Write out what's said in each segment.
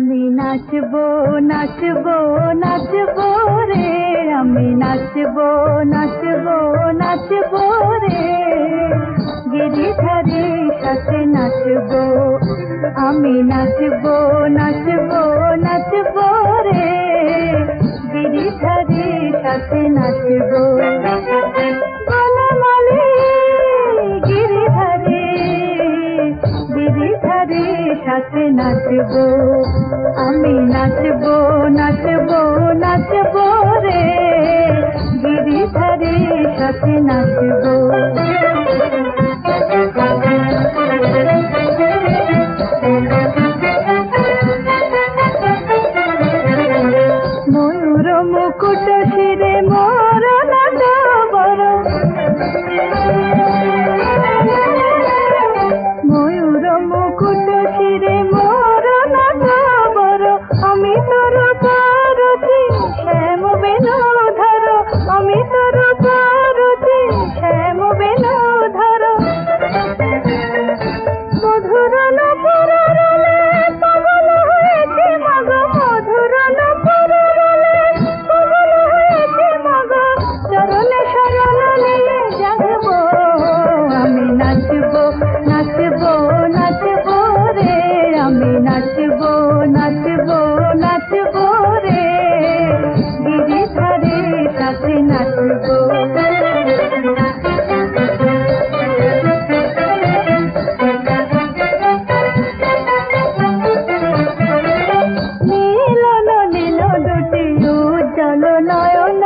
আমি নাচবো নাচবো নাচবো রে, আমি নাচবো নাচবো নাচবো রে, গিরিধারীর সাথে নাচবো। আমি নাচবো নাচবো নাচবো রে, গিরিধারীর সাথে নাচবো। বনমালী গিরিধারী, গিরিধারীর সাথে নাচবো। আমি নাচবো নাচবো নাচবো রে, গিরিধারীর সাথে নাচবো। ময়ূর মুকুট শিরে মোর নাচ বড়, ময়ূর মুকুট শিরে মোর নাচ বড়, আমি তোর পারছি শ্যাম বেনু ধর, আমি তোর পারছি শ্যাম বেনু ধর। মধুর নপুর রলে পাগল হয়েছে মগ, মধুর নপুর রলে পাগল হয়েছে মগ, চরণে শরণ নিয়ে জাগবো। আমি নাচবো নাচবো নাচবো রে, আমি নাচবো নাচবো নাচবো রে, গিরিধারীর সাথে নাচবো। নীলন নীল দুটি উজ্জ্বল নয়ন,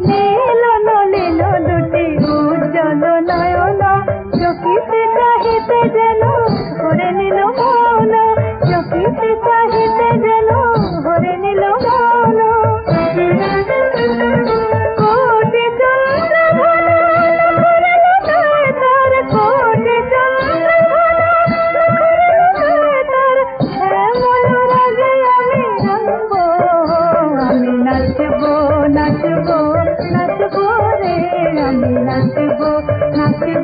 নীলন নীল দুটি উজ্জ্বল নয়ন, চকিতে চাহিতে যেন হরে নীল মন, চকিতে চাহিতে যেন হরে নীল মন। কোটি চন্দ্র ঘন মুখরে লুকায় তার, কোটি চন্দ্র ঘন মুখরে লুকায় তার, শ্যামল রাগে আমি রঙবো। আমি নাচবো নাচবো নাচবো রে, আমি নাচবো নাচবো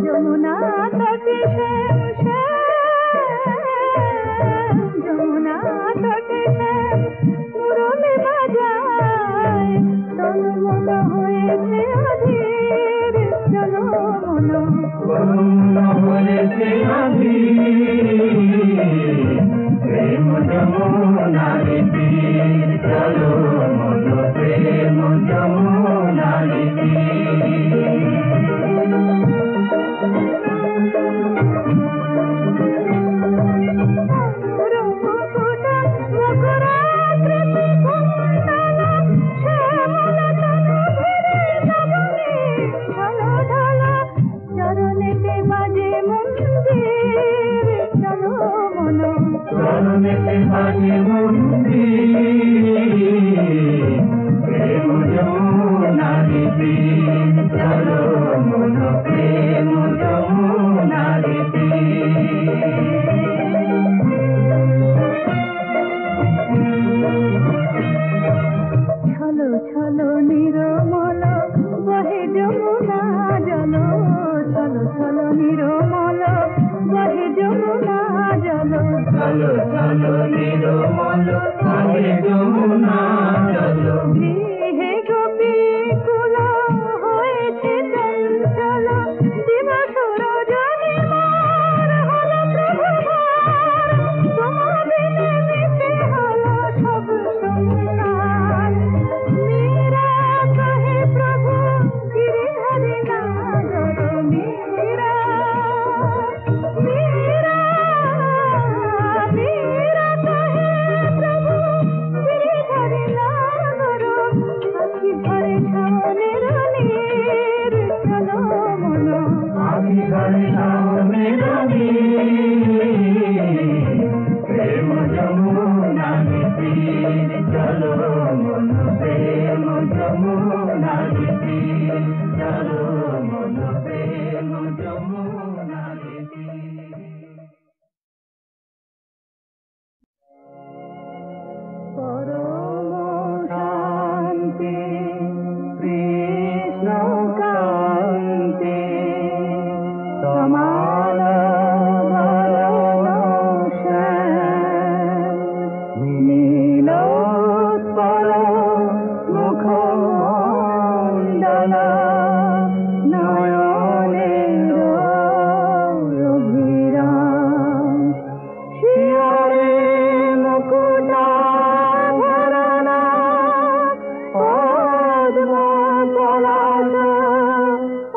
যমুনা তটে শ্যাম শ্যাম, যমুনা তটে শ্যাম মুরলি বাজায়, চলো মন হয়েছে অধীর, চলো মন হয়েছে অধীর, প্রেম যমুনার তীর, চলো মন প্রেম যমুনার তীর। চরণেতে বাজে মন্দির, চলো মন চরণেতে বাজে মন্দির, প্রেম যমুনার তীর, চলো মন প্রেম যমুনার তীর। ছলো ছলো নিরমল বহে যমুনা জল, ছলো ছলো নিরমল বহে যমুনা জল, চলো চলো নিরমল বহে যমুনা জল। গৃহে গোপীকুল হয়েছে চঞ্চল, দিবস রজনী মোর হলো প্রভু মোর, তোমা বিনে মিশে হলো সব সংসার। মীরা কহে প্রভু গিরিধারী নাগর, মীরা মীরা মীরা কহে প্রভু গিরিধারী নাগর, আখি ঝরে শাওনের নীর, চলো মন আখি ঝরে শাওনের নীর, প্রেম যমুনার তীর, চলো মন প্রেম যমুনার তীর, চলো মন প্রেম যমুনার তীর। পরম শান্তি কৃষ্ণ কান্তি, সমান বরণ শ্যাম, নীলোৎপল মুখমণ্ডল, নয়নের অভিরাম, শিয়রে মুকুটাভরণ, পদ্ম পলাশ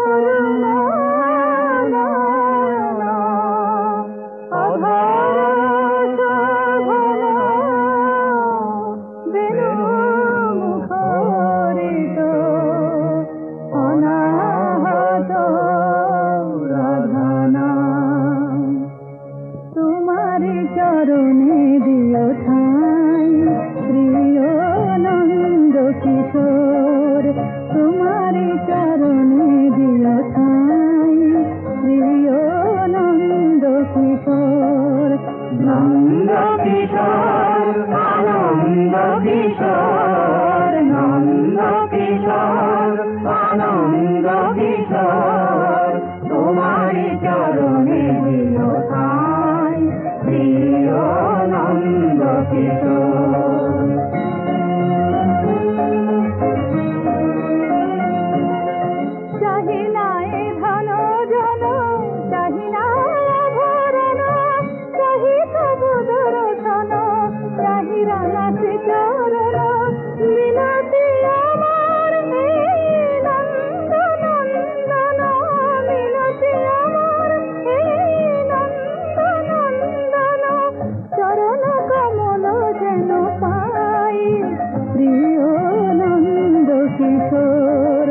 অরুণ নয়ন, অধর শোভন বেণু মুখরিত, অনাহত রাধনা, তোমারি চরণে দিও ঠাই প্রিয় নন্দ কিশোর, তোমারি চরণে দিও ঠাই প্রিয় নন্দ কিশোর। নন্দ কিশোর আনন্দ কিশোর, নন্দ কিশোর আনন্দ কিশোর, তোমারি চরণে দিও ঠাই প্রিয় নন্দ কিশোর। চাহি নাই ধন জন, চাহি নাই আভরণ, চাহি তবু দর্শন, চাহি রাঙাতে চরণ, মিনতি আমার এই নন্দ নন্দন, মিনতি আমার এই নন্দ নন্দন, চরণ কমল যেন পাই প্রিয় নন্দ কিশোর,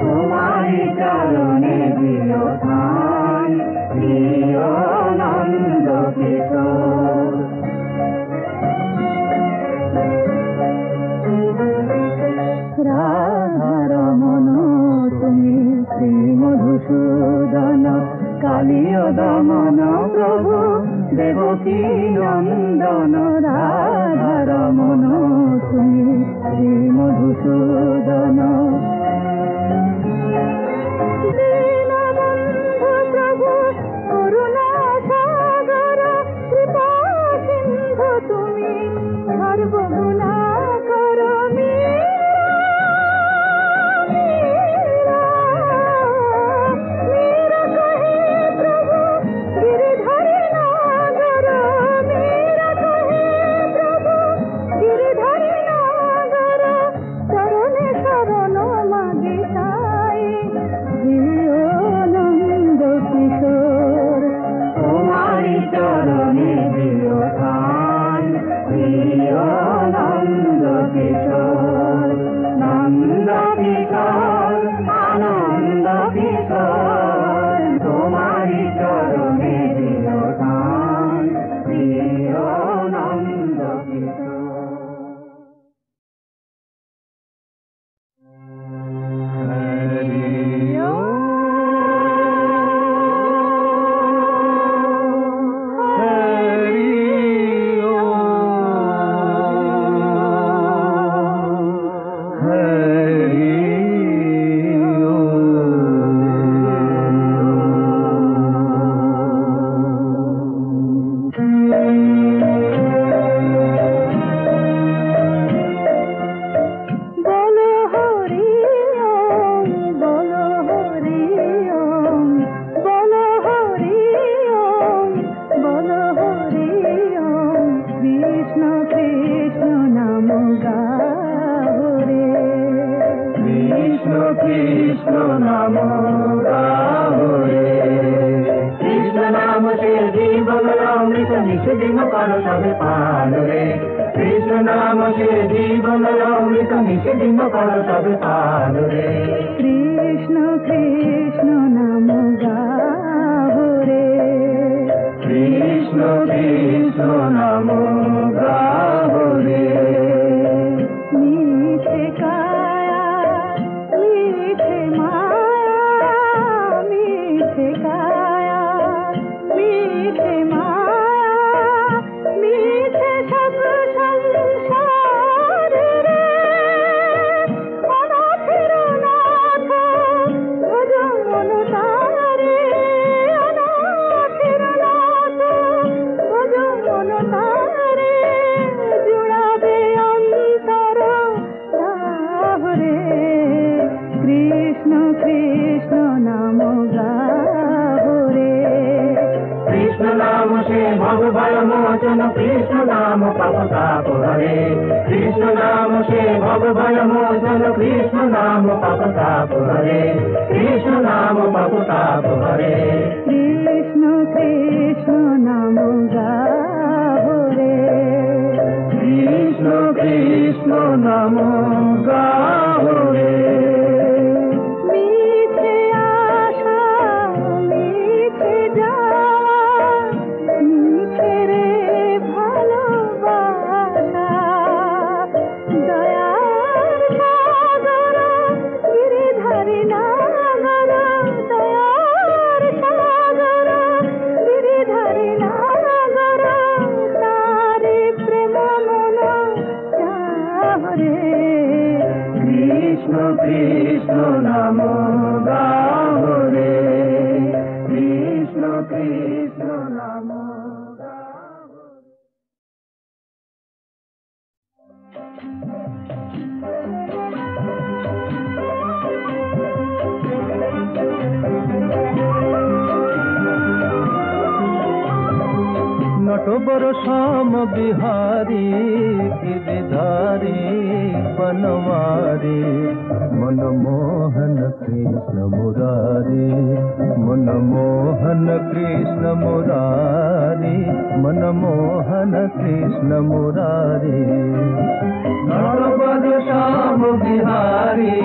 তোমারি চরণে দিও ঠাই প্রিয় নন্দ কিশোর। রাধারমণ তুমি শ্রী মধুসূদন, কালীয় দমন প্রভু দেবকী নন্দন, রাধারমণ তুমি শ্রী মধুসূদন। কিশোর আনন্দ কিশোর তোমারি চরণে দিও ঠাঁই প্রিয় নন্দ কিশোর। কৃষ্ণ নাম গাও রে, কৃষ্ণ নাম সে জীবন অমৃত নিষেদিন করো সবে পান রে, কৃষ্ণ নাম সে জীবন অমৃত নিষেদিন করো সবে পান রে। কৃষ্ণ কৃষ্ণ নাম গাও রে, কৃষ্ণ কৃষ্ণ নাম গাও রে। মিঠে কায়া মিঠে মায়া, মিঠে কায়া মিঠে মায়া, মিঠে সব সংসার রে। অনাথের নাথ ভজ মন তারে, অনাথের নাথ ভজ মন তারে, জুড়াবে অন্তর তাহরে। কৃষ্ণ কৃষ্ণ নাম গাও রে, কৃষ্ণ নাম সে ভগবান মোচন, কৃষ্ণ নাম পাপ তাপ হরে, কৃষ্ণ নাম সে ভগবান মোচন, কৃষ্ণ নাম পাপ তাপ হরে, কৃষ্ণ নাম পাপ তাপ হরে। কৃষ্ণ কৃষ্ণ নাম গাও রে, কৃষ্ণ কৃষ্ণ নাম গাও রে। মিঠে আশা মিঠে যাওয়া, মিঠে রে ভালোবাসা, দয়ার সাগর গিরিধারী নাগর, দয়ার সাগর গিরিধারী নাগর, তারি প্রেম মন চাহরে। কৃষ্ণ কৃষ্ণ নাম গাও রে, কৃষ্ণ কৃষ্ণ নাম গাও রে। नटवर श्याम बिहारी गिरिधारी बनवारी, मनमोहन कृष्ण मुरारी, मनमोहन कृष्ण मुरारी, मनमोहन कृष्ण मुरारी। नटवर श्याम बिहारी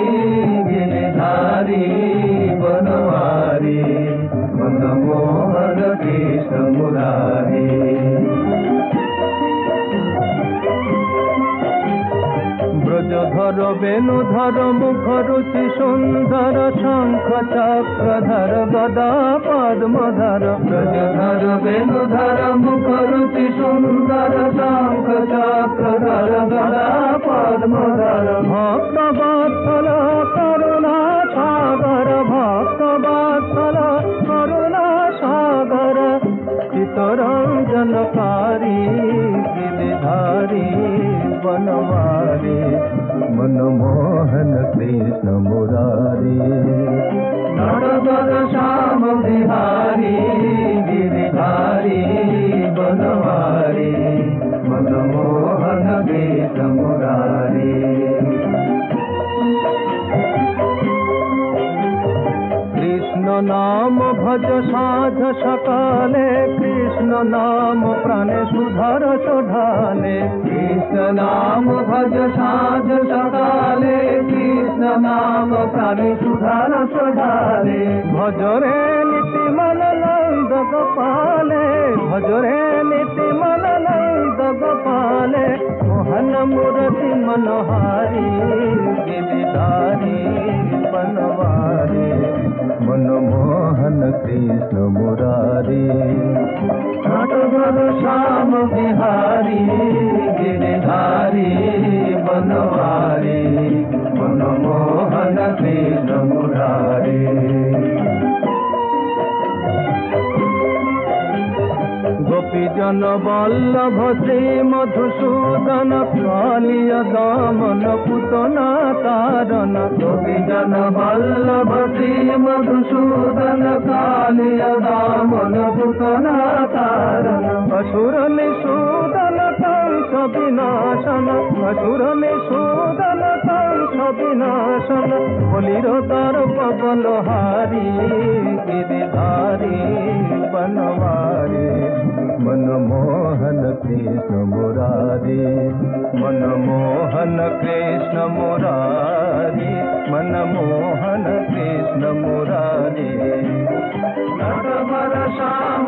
गिरिधारी बनवारी, मनमोहन कृष्ण मुरारी। ব্রজধর বেণুধর মুখরুচি সুন্দর, শঙ্খ চক্রধর গদা পদ্মধর, ব্রজধর বেণুধর মুখরুচি সুন্দর, শঙ্খ চক্রধর গদা পদ্মধর। ভক্ত বৎসল করুণা সাগর, ভক্ত বৎসল করুণা সাগর, চিত্তরঞ্জনকারী गिरिधारी बनवारी, मनमोहन कृष्ण मुरारी। नटवर श्याम बिहारी गिरिधारी बनवारी, मनमोहन कृष्ण मुरारी। নাম ভজ সাধ সকালে, কৃষ্ণ নাম প্রাণে সুধার শোধালে। কৃষ্ণ নাম ভজ সাধ সকালে, কৃষ্ণ নাম প্রাণে সুধার শোধালে। ভজরে নীতি মন নন্দ গোপালে, ভজরে নীতি মন নন্দ গোপালে। মোহন মুরতি মনোহারি, गिरधारी बनवारी। मनमोहन कृष्ण मुरारी, नटवर श्याम बिहारी, गिरधारी बनवारी। मनमोहन कृष्ण मुरारी। गोपी जन वल्लभ श्री मधुसूदन, कालिय दमन पूतना तारण। गोपी जन वल्लभ श्री मधुसूदन, कालिय दमन पूतना तारण। असुर निषूदन कंस विनाशन, असुर निषूदन कंस विनाशन। बोलिरो तार पवन हारी, गिरिधारी बनवारी। मनमोहन कृष्ण मुरारी, मनमोहन कृष्ण मुरारी। मनमोहन कृष्ण मुरारी। नटवर श्याम